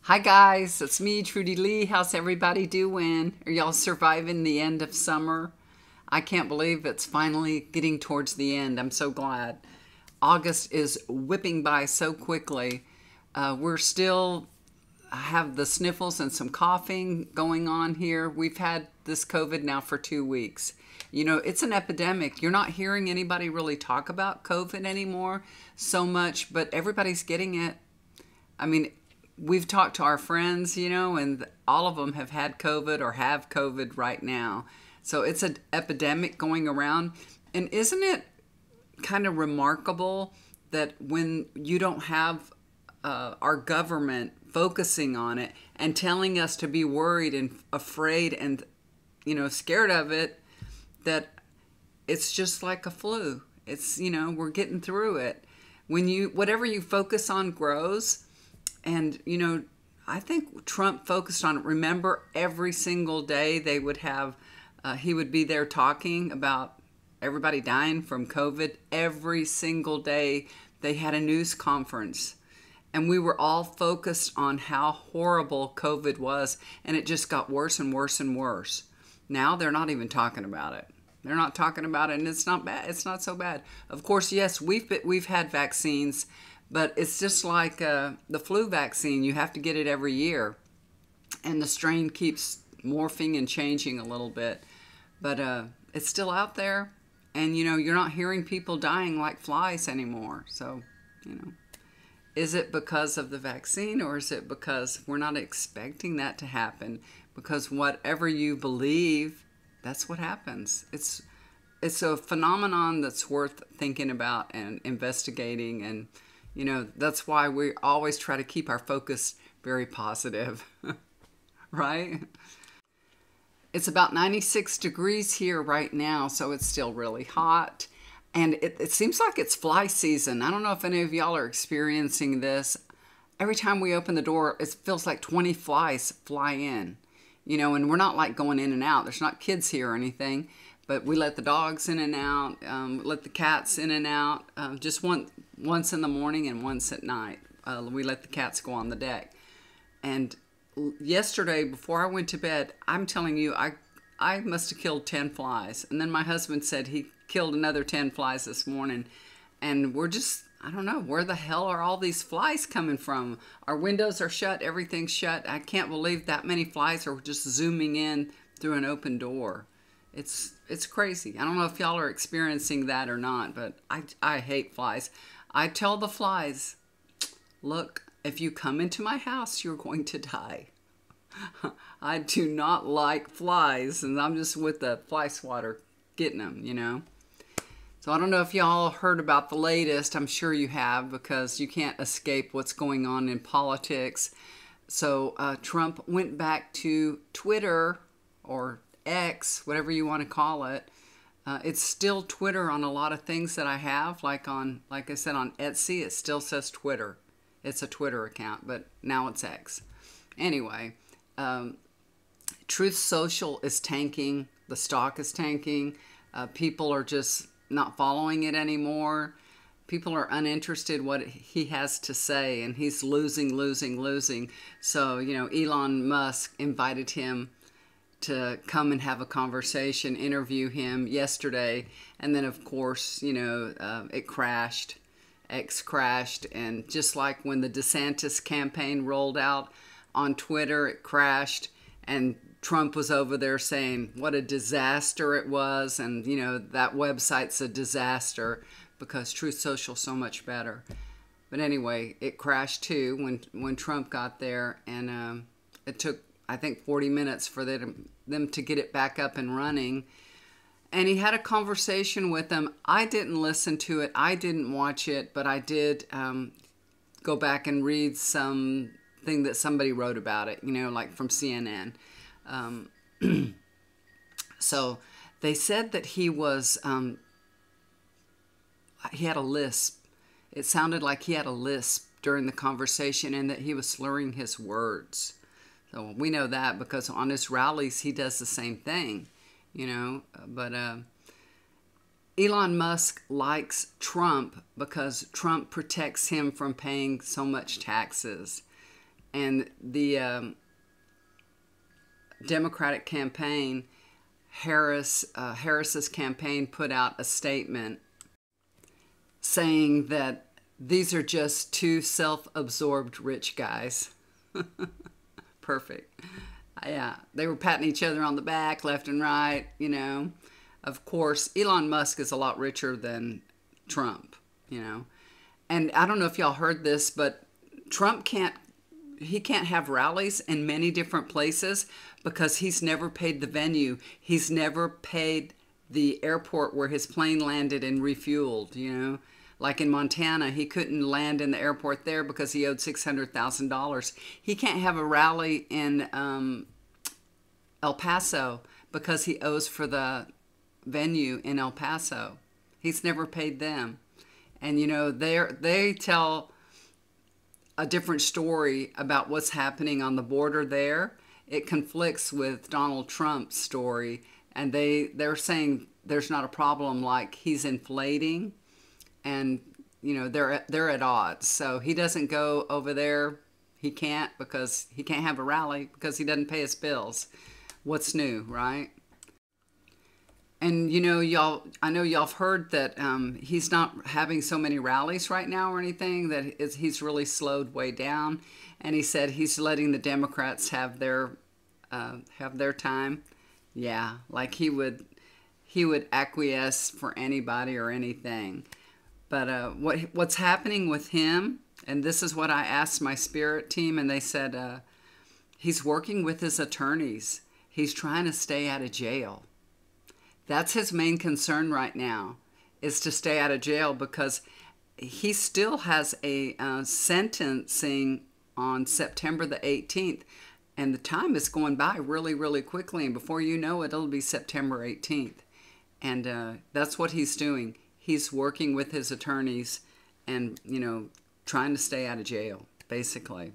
Hi guys, it's me, Trudy Lee. How's everybody doing? Are y'all surviving the end of summer? I can't believe it's finally getting towards the end. I'm so glad. August is whipping by so quickly. We're still have the sniffles and some coughing going on here. We've had this COVID now for 2 weeks. You know, it's an epidemic. You're not hearing anybody really talk about COVID anymore so much, but everybody's getting it. I mean, we've talked to our friends, and all of them have had COVID or have COVID right now. So it's an epidemic going around. And isn't it kind of remarkable that when you don't have our government focusing on it and telling us to be worried and afraid and, scared of it, that it's just like a flu. It's, we're getting through it. Whatever you focus on grows. And, I think Trump focused on it. Remember, every single day they would have, he would be there talking about everybody dying from COVID. Every single day they had a news conference. And we were all focused on how horrible COVID was. And it just got worse and worse and worse. Now they're not even talking about it. They're not talking about it, and it's not bad. It's not so bad. Of course, yes, we've had vaccines. But it's just like the flu vaccine. You have to get it every year. And the strain keeps morphing and changing a little bit. But it's still out there. And, you're not hearing people dying like flies anymore. So, is it because of the vaccine, or is it because we're not expecting that to happen? Because whatever you believe, that's what happens. It's a phenomenon that's worth thinking about and investigating, and that's why we always try to keep our focus very positive, right? It's about 96 degrees here right now, so it's still really hot. And it seems like it's fly season. I don't know if any of y'all are experiencing this. Every time we open the door, it feels like 20 flies fly in, and we're not like going in and out. There's not kids here or anything. But we let the dogs in and out, let the cats in and out, just once in the morning and once at night. We let the cats go on the deck. And yesterday, before I went to bed, I'm telling you, I must have killed 10 flies. And then my husband said he killed another 10 flies this morning. And we're just, I don't know, where the hell are all these flies coming from? Our windows are shut, everything's shut. I can't believe that many flies are just zooming in through an open door. It's crazy. I don't know if y'all are experiencing that or not, but I hate flies. I tell the flies, look, if you come into my house, you're going to die. I do not like flies, and I'm just with the fly swatter getting them, So I don't know if y'all heard about the latest. I'm sure you have, because you can't escape what's going on in politics. So Trump went back to Twitter, or X, whatever you want to call it. It's still Twitter on a lot of things that I have, like I said, on Etsy, it still says Twitter. It's a Twitter account, but now it's X. Anyway, Truth Social is tanking. The stock is tanking. People are just not following it anymore. People are uninterested what he has to say, and he's losing. So, Elon Musk invited him to come and have a conversation, interview him yesterday. And then, of course, it crashed. X crashed. And just like when the DeSantis campaign rolled out on Twitter, it crashed. And Trump was over there saying what a disaster it was. And, that website's a disaster because Truth Social's so much better. But anyway, it crashed too when Trump got there. And it took, I think, 40 minutes for them to get it back up and running. And he had a conversation with them. I didn't listen to it. I didn't watch it, but I did go back and read something that somebody wrote about it, like from CNN. So they said that he had a lisp. It sounded like he had a lisp during the conversation, and that he was slurring his words. So we know that because on his rallies, he does the same thing, But Elon Musk likes Trump because Trump protects him from paying so much taxes. And the Democratic campaign, Harris's campaign, put out a statement saying that these are just two self-absorbed rich guys. Perfect. Yeah, they were patting each other on the back left and right, you know. Of course, Elon Musk is a lot richer than Trump, you know. And I don't know if y'all heard this, but Trump can't have rallies in many different places because he's never paid the venue. He's never paid the airport where his plane landed and refueled, you know. Like in Montana, he couldn't land in the airport there because he owed $600,000. He can't have a rally in El Paso because he owes for the venue in El Paso. He's never paid them. And, you know, they tell a different story about what's happening on the border there. It conflicts with Donald Trump's story. And they're saying there's not a problem, like he's inflating. And, you know, they're at odds. So he doesn't go over there. He can't because he can't have a rally because he doesn't pay his bills. What's new, right? And, you know, I know y'all have heard that he's not having so many rallies right now or anything, that he's really slowed way down. And he said he's letting the Democrats have their time. Yeah, like he would acquiesce for anybody or anything. But what's happening with him, and this is what I asked my spirit team, and they said he's working with his attorneys. He's trying to stay out of jail. That's his main concern right now, is to stay out of jail, because he still has a sentencing on September the 18th. And the time is going by really, really quickly. And before you know it, it'll be September 18th. And that's what he's doing. He's working with his attorneys and, you know, trying to stay out of jail, basically.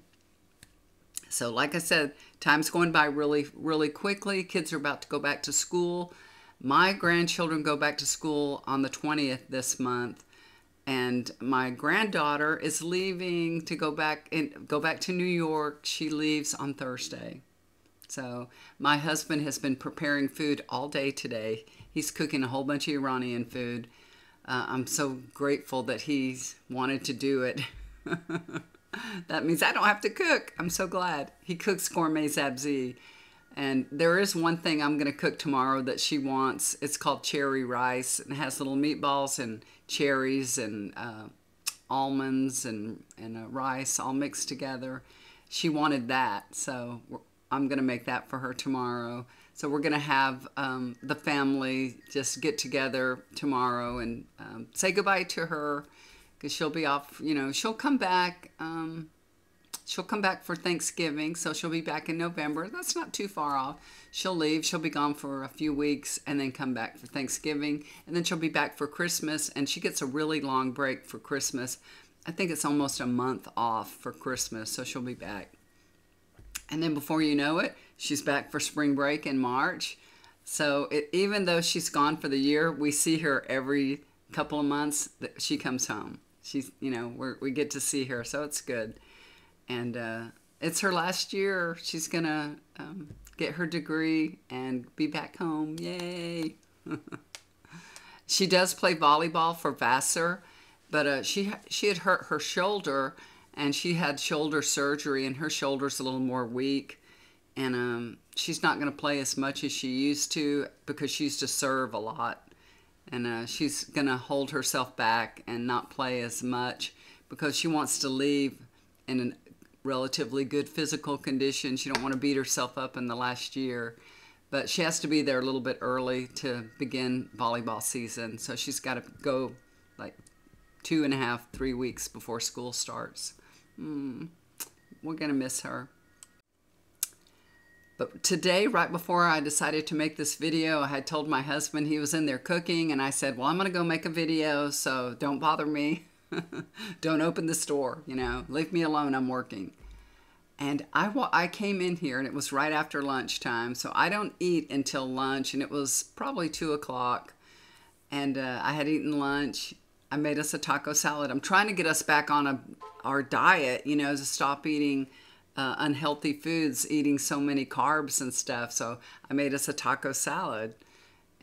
So like I said, time's going by really, really quickly. Kids are about to go back to school. My grandchildren go back to school on the 20th this month. And my granddaughter is leaving to go back to New York. She leaves on Thursday. So my husband has been preparing food all day today. He's cooking a whole bunch of Iranian food. I'm so grateful that he's wanted to do it. That means I don't have to cook. I'm so glad. He cooks gourmet sabzi. And there is one thing I'm going to cook tomorrow that she wants. It's called cherry rice. And it has little meatballs and cherries and almonds and rice all mixed together. She wanted that. So I'm going to make that for her tomorrow. So we're going to have the family just get together tomorrow and say goodbye to her, because she'll be off, you know, she'll come back. She'll come back for Thanksgiving, so she'll be back in November. That's not too far off. She'll leave. She'll be gone for a few weeks and then come back for Thanksgiving. And then she'll be back for Christmas, and she gets a really long break for Christmas. I think it's almost a month off for Christmas, so she'll be back. And then before you know it, she's back for spring break in March. So even though she's gone for the year, we see her every couple of months. She comes home. She's, you know, we get to see her, so it's good. And it's her last year. She's going to get her degree and be back home. Yay. She does play volleyball for Vassar, but she had hurt her shoulder, and she had shoulder surgery, and her shoulder's a little more weak. And she's not going to play as much as she used to because she used to serve a lot. And she's going to hold herself back and not play as much because she wants to leave in a relatively good physical condition. She don't want to beat herself up in the last year. But she has to be there a little bit early to begin volleyball season. So she's got to go like 2.5, 3 weeks before school starts. We're going to miss her. But today, right before I decided to make this video, I had told my husband, he was in there cooking, and I said, well, I'm going to go make a video, so don't bother me. Don't open the store, you know, leave me alone, I'm working. And I came in here, and it was right after lunchtime, so I don't eat until lunch, and it was probably 2 o'clock, and I had eaten lunch. I made us a taco salad. I'm trying to get us back on our diet, you know, to stop eating unhealthy foods, eating so many carbs and stuff. So I made us a taco salad.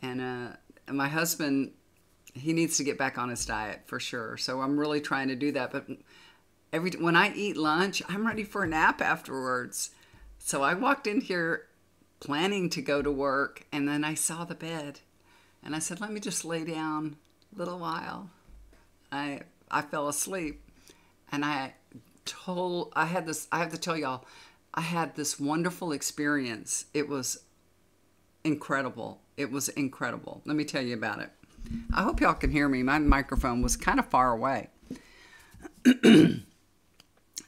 And my husband, he needs to get back on his diet for sure. So I'm really trying to do that. But when I eat lunch, I'm ready for a nap afterwards. So I walked in here planning to go to work, and then I saw the bed. And I said, let me just lay down a little while. I fell asleep. And I have to tell y'all, I had this wonderful experience. It was incredible. It was incredible. Let me tell you about it. I hope y'all can hear me. My microphone was kind of far away.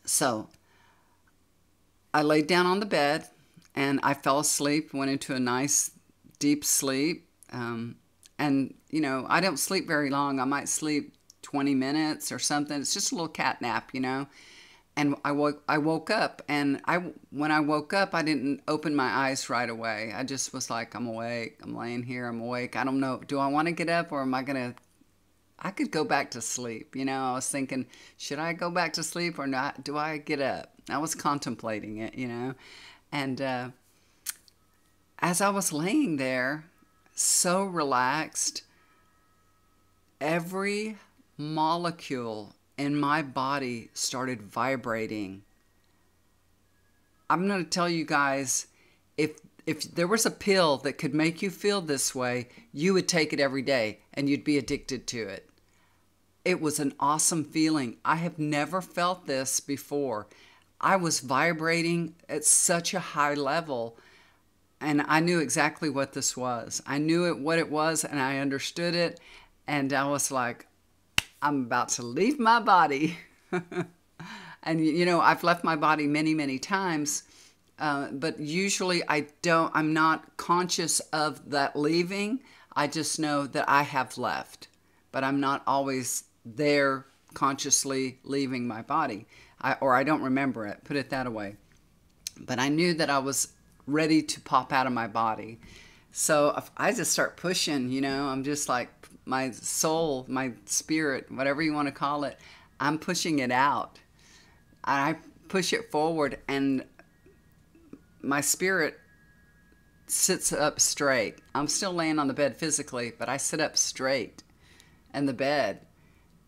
So I laid down on the bed and I fell asleep, went into a nice deep sleep. And, you know, I don't sleep very long. I might sleep 20 minutes or something. It's just a little cat nap, you know. And I woke up, and when I woke up, I didn't open my eyes right away. I just was like, I'm awake. I'm laying here. I'm awake. I don't know. Do I want to get up, or am I going to? I could go back to sleep. You know, I was thinking, should I go back to sleep or not? Do I get up? I was contemplating it, you know. And as I was laying there, so relaxed, every molecule in my body started vibrating. I'm going to tell you guys, if there was a pill that could make you feel this way, you would take it every day and you'd be addicted to it. It was an awesome feeling. I have never felt this before. I was vibrating at such a high level, and I knew exactly what this was. I knew what it was, and I understood it, and I was like, I'm about to leave my body. And, you know, I've left my body many, many times, but usually I'm not conscious of that leaving. I just know that I have left, but I'm not always there consciously leaving my body. I don't remember it, put it that way. But I knew that I was ready to pop out of my body. So I just start pushing, you know, I'm just like, my soul, my spirit, whatever you want to call it, I'm pushing it out. I push it forward, and my spirit sits up straight. I'm still laying on the bed physically, but I sit up straight in the bed,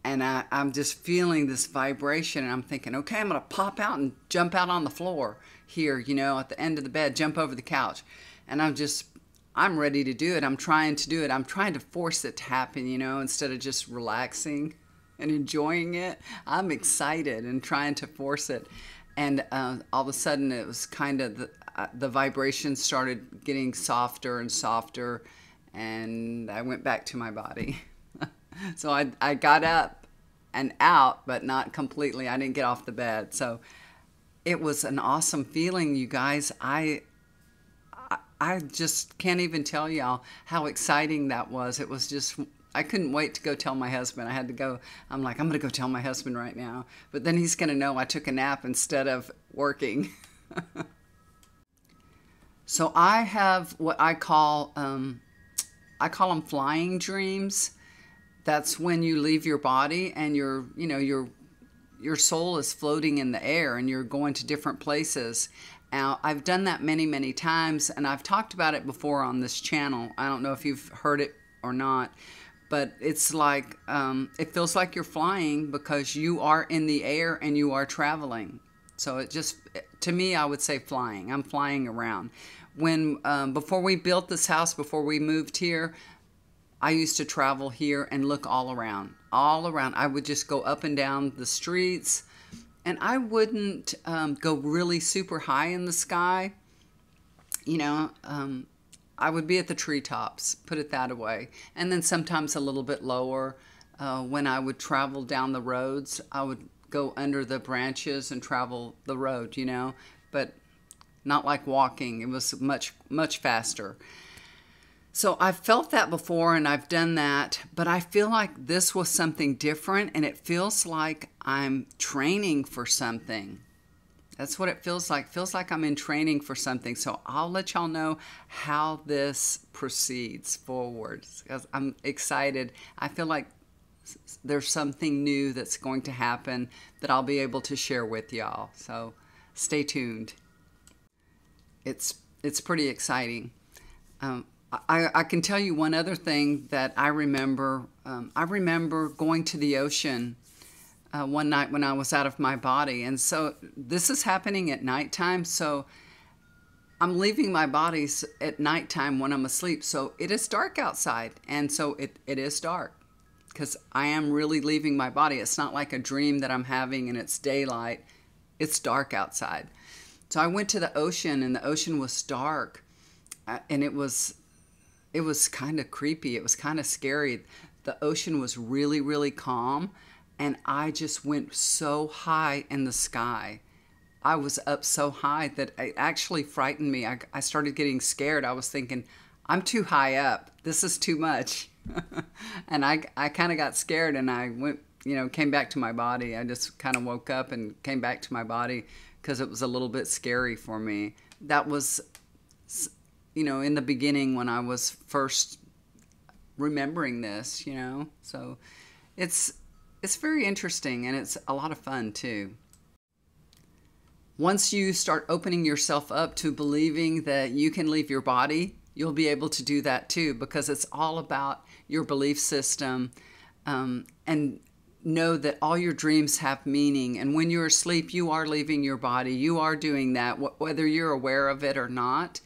and I'm just feeling this vibration, and I'm thinking, okay, I'm going to pop out and jump out on the floor here, you know, at the end of the bed, jump over the couch. And I'm ready to do it. I'm trying to do it. I'm trying to force it to happen, you know, instead of just relaxing and enjoying it. I'm excited and trying to force it. And all of a sudden, it was kind of the vibrations started getting softer and softer, and I went back to my body. So I got up and out, but not completely. I didn't get off the bed. So it was an awesome feeling, you guys. I just can't even tell y'all how exciting that was. It was just, I couldn't wait to go tell my husband. I had to go, I'm like, I'm going to go tell my husband right now. But then he's going to know I took a nap instead of working. So I have what I call them flying dreams. That's when you leave your body and your soul is floating in the air and you're going to different places. Now, I've done that many, many times, and I've talked about it before on this channel. I don't know if you've heard it or not, but it's like, it feels like you're flying because you are in the air and you are traveling. So it just, to me, I would say flying. I'm flying around. Before we built this house, before we moved here, I used to travel here and look all around. I would just go up and down the streets. And I wouldn't go really super high in the sky. You know, I would be at the treetops, put it that way. And then sometimes a little bit lower. When I would travel down the roads, I would go under the branches and travel the road, you know. But not like walking. It was much, much faster. So I've felt that before and I've done that, but I feel like this was something different, and it feels like I'm training for something. That's what it feels like. It feels like I'm in training for something. So I'll let y'all know how this proceeds forward, because I'm excited. I feel like there's something new that's going to happen that I'll be able to share with y'all. So Stay tuned. It's pretty exciting. I can tell you one other thing that I remember. I remember going to the ocean one night when I was out of my body. And so this is happening at nighttime. So I'm leaving my body at nighttime when I'm asleep. So it is dark outside. And so it is dark because I am really leaving my body. It's not like a dream that I'm having and it's daylight. It's dark outside. So I went to the ocean and the ocean was dark. And it was kind of creepy. It was kind of scary. The ocean was really, really calm. And I just went so high in the sky. I was up so high that it actually frightened me. I started getting scared. I was thinking, I'm too high up. This is too much. And I kind of got scared and I went, came back to my body. I just kind of woke up and came back to my body because it was a little bit scary for me. That was, in the beginning when I was first remembering this, So it's very interesting and it's a lot of fun too. Once you start opening yourself up to believing that you can leave your body, you'll be able to do that too, because it's all about your belief system. And know that all your dreams have meaning. And when you're asleep, you are leaving your body. You are doing that, whether you're aware of it or not.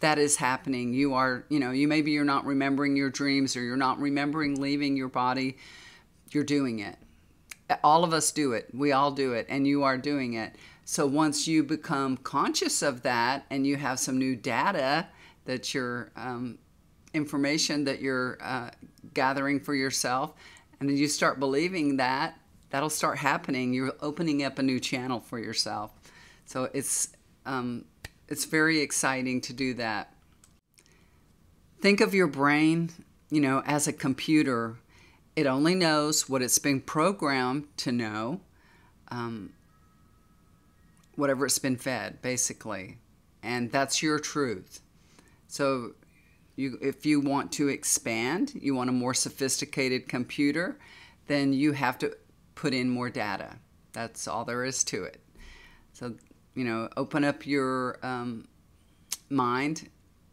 That is happening. You are, maybe you're not remembering your dreams or you're not remembering leaving your body. You're doing it. All of us do it. We all do it. And you are doing it. So once you become conscious of that and you have some new data that you're, information that you're gathering for yourself, and then you start believing that, that'll start happening. You're opening up a new channel for yourself. So it's very exciting to do that. Think of your brain, as a computer. It only knows what it's been programmed to know, whatever it's been fed, basically. And that's your truth. So if you want to expand, you want a more sophisticated computer, then you have to put in more data. That's all there is to it. So, open up your mind,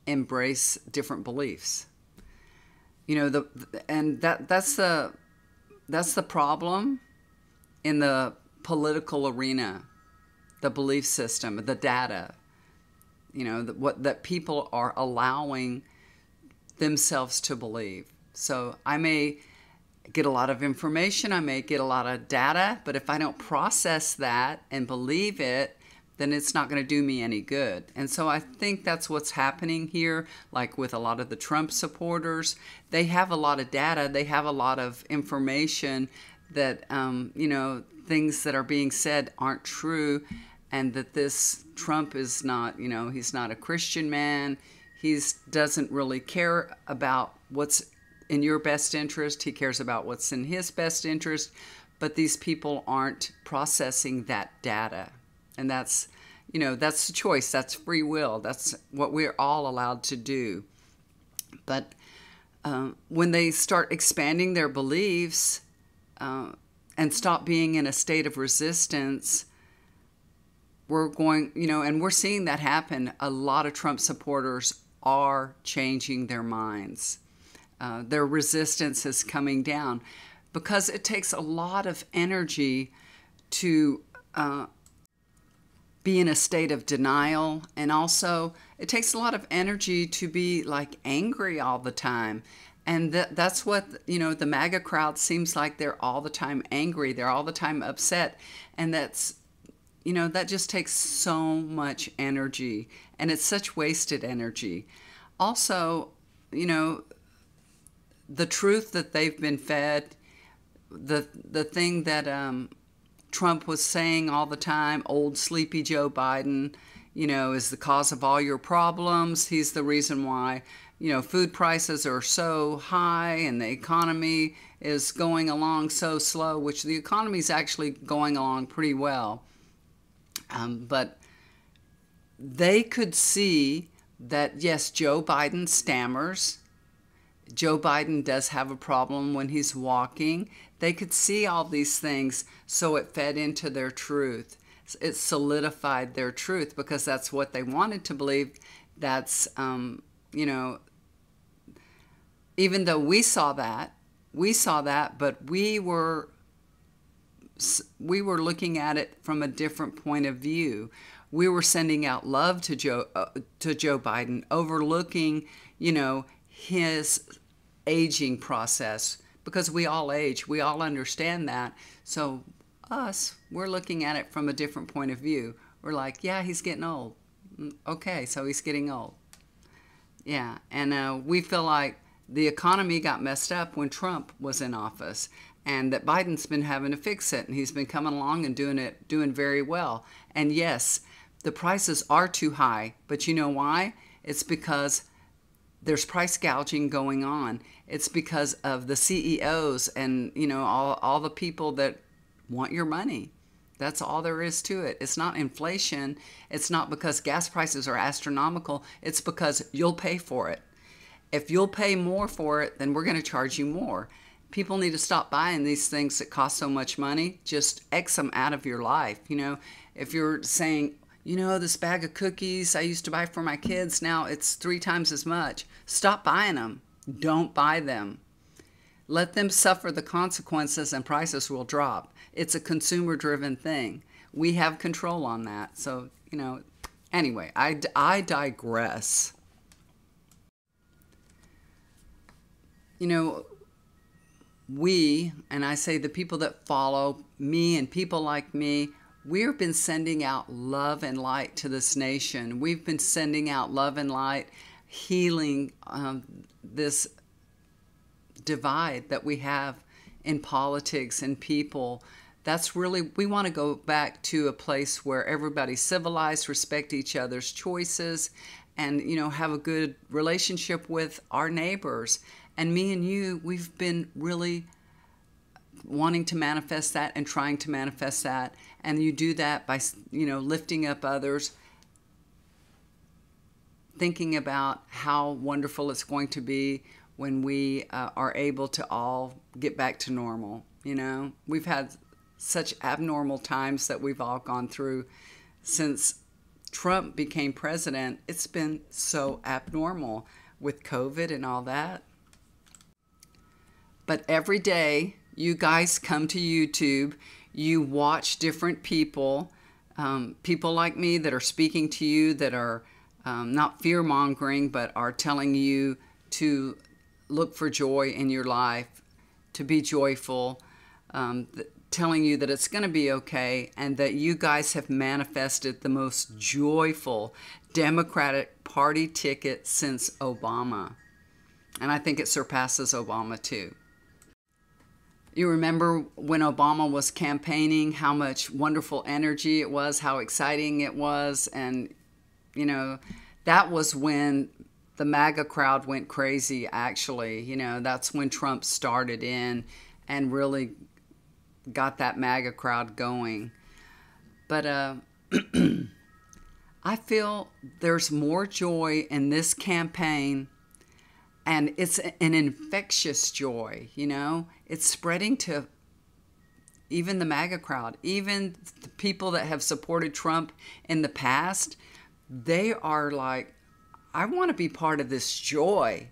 embrace different beliefs. That's the problem in the political arena, the belief system, the data. That people are allowing themselves to believe. So I may get a lot of information, I may get a lot of data, but if I don't process that and believe it, then it's not going to do me any good. And so I think that's what's happening here, like with a lot of the Trump supporters. They have a lot of data, they have a lot of information that, things that are being said aren't true, and that this Trump is not, he's not a Christian man. He doesn't really care about what's in your best interest. He cares about what's in his best interest. But these people aren't processing that data. And that's, that's the choice. That's free will. That's what we're all allowed to do. But when they start expanding their beliefs and stop being in a state of resistance, we're going, and we're seeing that happen. A lot of Trump supporters are changing their minds. Their resistance is coming down because it takes a lot of energy to be in a state of denial. And also it takes a lot of energy to be like angry all the time. And that's what, the MAGA crowd seems like. They're all the time angry. They're all the time upset. And that's, that just takes so much energy, and it's such wasted energy. Also, the truth that they've been fed, the thing that Trump was saying all the time, old sleepy Joe Biden, is the cause of all your problems. He's the reason why, food prices are so high and the economy is going along so slow, which the economy is actually going along pretty well. But they could see that, yes, Joe Biden stammers. Joe Biden does have a problem when he's walking. They could see all these things, so it fed into their truth. it solidified their truth because that's what they wanted to believe. That's, you know, even though we saw that, but we were looking at it from a different point of view. We were sending out love to Joe Biden, overlooking, you know, his aging process, because we all age. We all understand that. So we're looking at it from a different point of view. We're like, yeah, he's getting old. Okay, so he's getting old. Yeah, and we feel like the economy got messed up when Trump was in office, and that Biden's been having to fix it, and he's been coming along and doing very well. And yes, the prices are too high, but you know why? It's because there's price gouging going on. It's because of the CEOs and, you know, all the people that want your money. That's all there is to it. It's not inflation. It's not because gas prices are astronomical. It's because you'll pay for it. If you'll pay more for it, then we're going to charge you more. People need to stop buying these things that cost so much money. Just X them out of your life. You know, if you're saying, you know, this bag of cookies I used to buy for my kids, now it's 3 times as much. Stop buying them. Don't buy them. Let them suffer the consequences and prices will drop. It's a consumer-driven thing. We have control on that. So, you know, anyway, I digress. You know, and I say the people that follow me and people like me, we've been sending out love and light to this nation. We've been sending out love and light, healing this divide that we have in politics and people. That's really, we want to go back to a place where everybody's civilized, respect each other's choices, and, you know, have a good relationship with our neighbors. And me and you, we've been really wanting to manifest that and trying to manifest that. And you do that by, you know, lifting up others, thinking about how wonderful it's going to be when we are able to all get back to normal. You know, we've had such abnormal times that we've all gone through since Trump became president. It's been so abnormal with COVID and all that. But every day you guys come to YouTube, you watch different people, people like me that are speaking to you, that are not fear-mongering, but are telling you to look for joy in your life, to be joyful, telling you that it's going to be okay, and that you guys have manifested the most joyful Democratic Party ticket since Obama. And I think it surpasses Obama too. You remember when Obama was campaigning, how much wonderful energy it was, how exciting it was. And, you know, that was when the MAGA crowd went crazy, actually. You know, that's when Trump started in and really got that MAGA crowd going. But I feel there's more joy in this campaign. And it's an infectious joy, you know. It's spreading to even the MAGA crowd, even the people that have supported Trump in the past. They are like, I want to be part of this joy.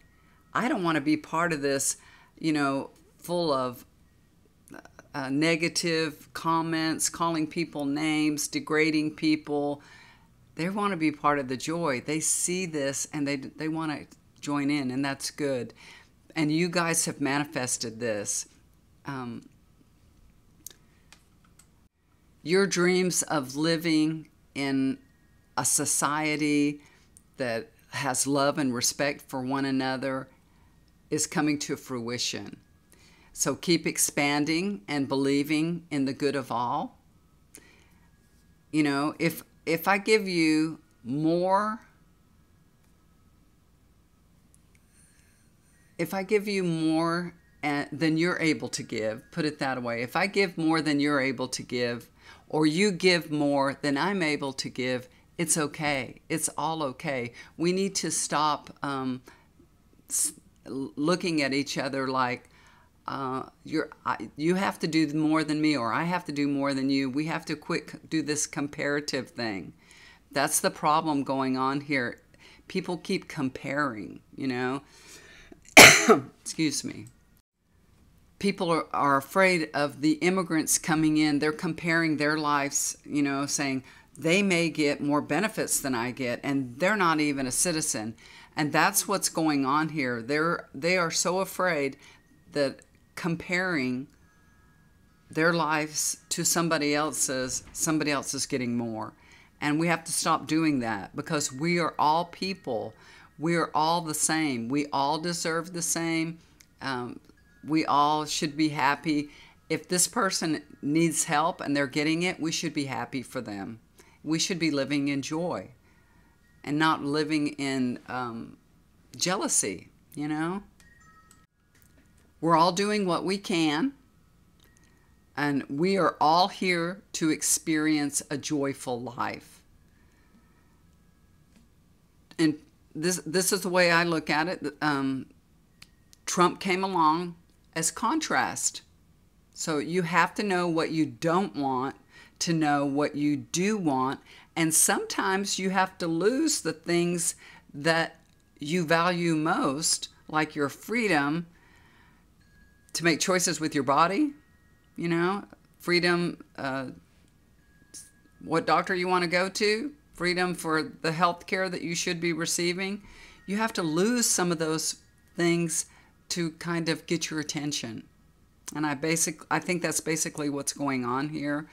I don't want to be part of this, you know, full of negative comments, calling people names, degrading people. They want to be part of the joy. They see this and they want to join in, and that's good. And you guys have manifested this. Your dreams of living in a society that has love and respect for one another is coming to fruition. So keep expanding and believing in the good of all. You know, if I give you more than you're able to give, put it that way. If I give more than you're able to give, or you give more than I'm able to give, it's okay. It's all okay. We need to stop looking at each other like, you have to do more than me, or I have to do more than you. We have to quit do this comparative thing. That's the problem going on here. People keep comparing, you know. Excuse me. People are afraid of the immigrants coming in. They're comparing their lives, you know, saying they may get more benefits than I get, and they're not even a citizen. And that's what's going on here. They are so afraid that comparing their lives to somebody else is getting more. And we have to stop doing that, because we are all people. We are all the same. We all deserve the same. We all should be happy. If this person needs help and they're getting it, we should be happy for them. We should be living in joy and not living in jealousy, you know? We're all doing what we can, and we are all here to experience a joyful life. And this is the way I look at it. Trump came along as contrast. So you have to know what you don't want to know what you do want. And sometimes you have to lose the things that you value most, like your freedom to make choices with your body, you know, freedom, what doctor you want to go to, freedom for the health care that you should be receiving. You have to lose some of those things to kind of get your attention. And I think that's basically what's going on here.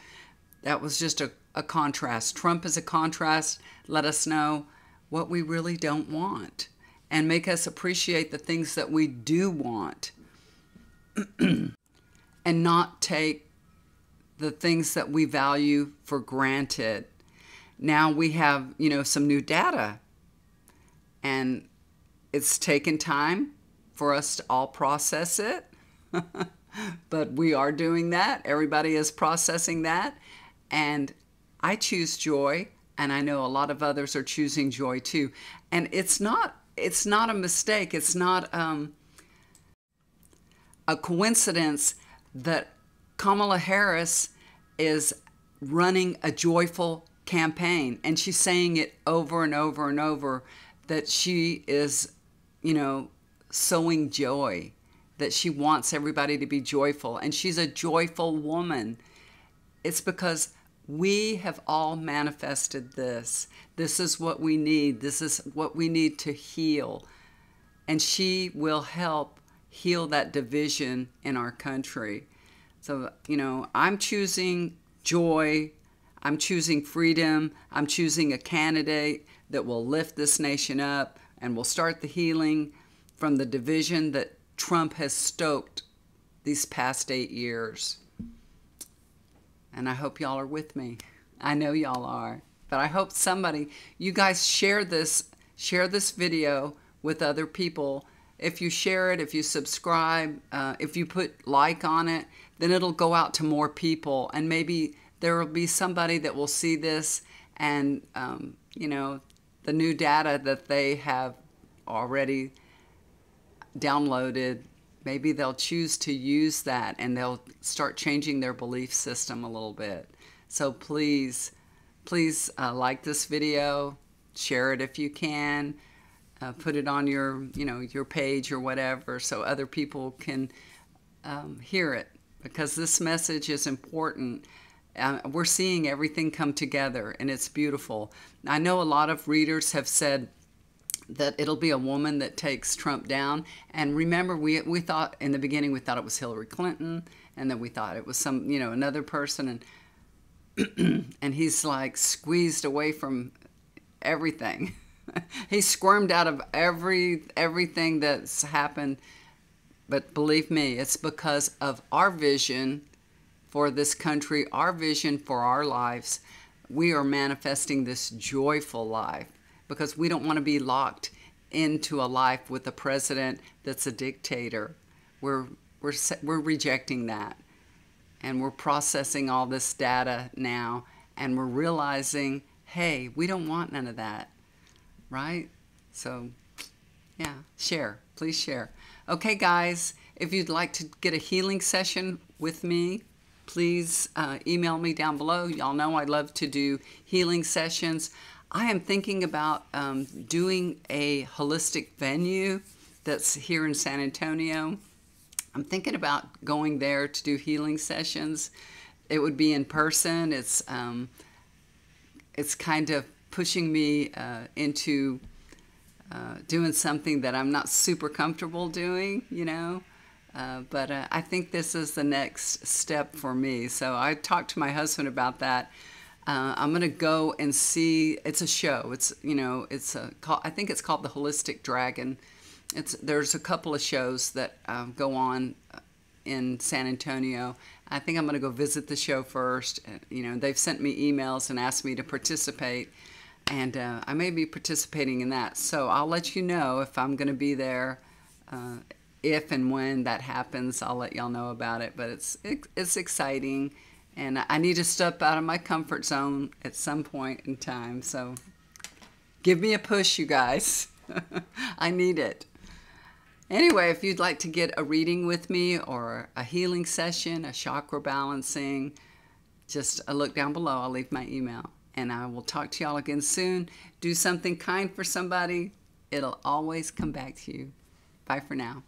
That was just a contrast. Trump is a contrast. Let us know what we really don't want and make us appreciate the things that we do want and not take the things that we value for granted. Now we have, you know, some new data, and it's taken time for us to all process it. But we are doing that. Everybody is processing that. And I choose joy, and I know a lot of others are choosing joy too. And it's not a mistake. It's not a coincidence that Kamala Harris is running a joyful campaign, and she's saying it over and over and over, that she is, you know, sowing joy, that she wants everybody to be joyful, and she's a joyful woman. It's because we have all manifested this. This is what we need. This is what we need to heal. And she will help heal that division in our country. So, you know, I'm choosing joy. I'm choosing freedom. I'm choosing a candidate that will lift this nation up and will start the healing from the division that Trump has stoked these past 8 years. And I hope y'all are with me. I know y'all are. But I hope you guys share this video with other people. If you share it, if you subscribe, if you put like on it, then it'll go out to more people. And maybe there will be somebody that will see this and, you know, the new data that they have already downloaded, maybe they'll choose to use that and they'll start changing their belief system a little bit. So please like this video, share it if you can, put it on your, you know, your page or whatever, so other people can hear it, because this message is important. We're seeing everything come together, and it's beautiful. I know a lot of readers have said that it'll be a woman that takes Trump down. And remember, we thought in the beginning, we thought it was Hillary Clinton, and then we thought it was some, you know, another person, and and he's like squeezed away from everything. He squirmed out of everything that's happened. But believe me, it's because of our vision for this country, our vision for our lives. We are manifesting this joyful life, because we don't want to be locked into a life with a president that's a dictator. We're rejecting that. And we're processing all this data now, and we're realizing, hey, we don't want none of that, right? So, yeah, share. Please share. Okay, guys, If you'd like to get a healing session with me, please email me down below. Y'all know I love to do healing sessions. I am thinking about doing a holistic venue that's here in San Antonio. I'm thinking about going there to do healing sessions. It would be in person. It's kind of pushing me into doing something that I'm not super comfortable doing, you know. But I think this is the next step for me. So I talked to my husband about that. I'm going to go and see. It's a show. It's, you know, I think it's called The Holistic Dragon. There's a couple of shows that go on in San Antonio. I think I'm going to go visit the show first. You know, they've sent me emails and asked me to participate, and I may be participating in that. So I'll let you know if I'm going to be there. If and when that happens, I'll let y'all know about it. But it's exciting, and I need to step out of my comfort zone at some point in time. So give me a push, you guys. I need it. Anyway, if you'd like to get a reading with me or a healing session, a chakra balancing, just a look down below. I'll leave my email. And I will talk to y'all again soon. Do something kind for somebody. It'll always come back to you. Bye for now.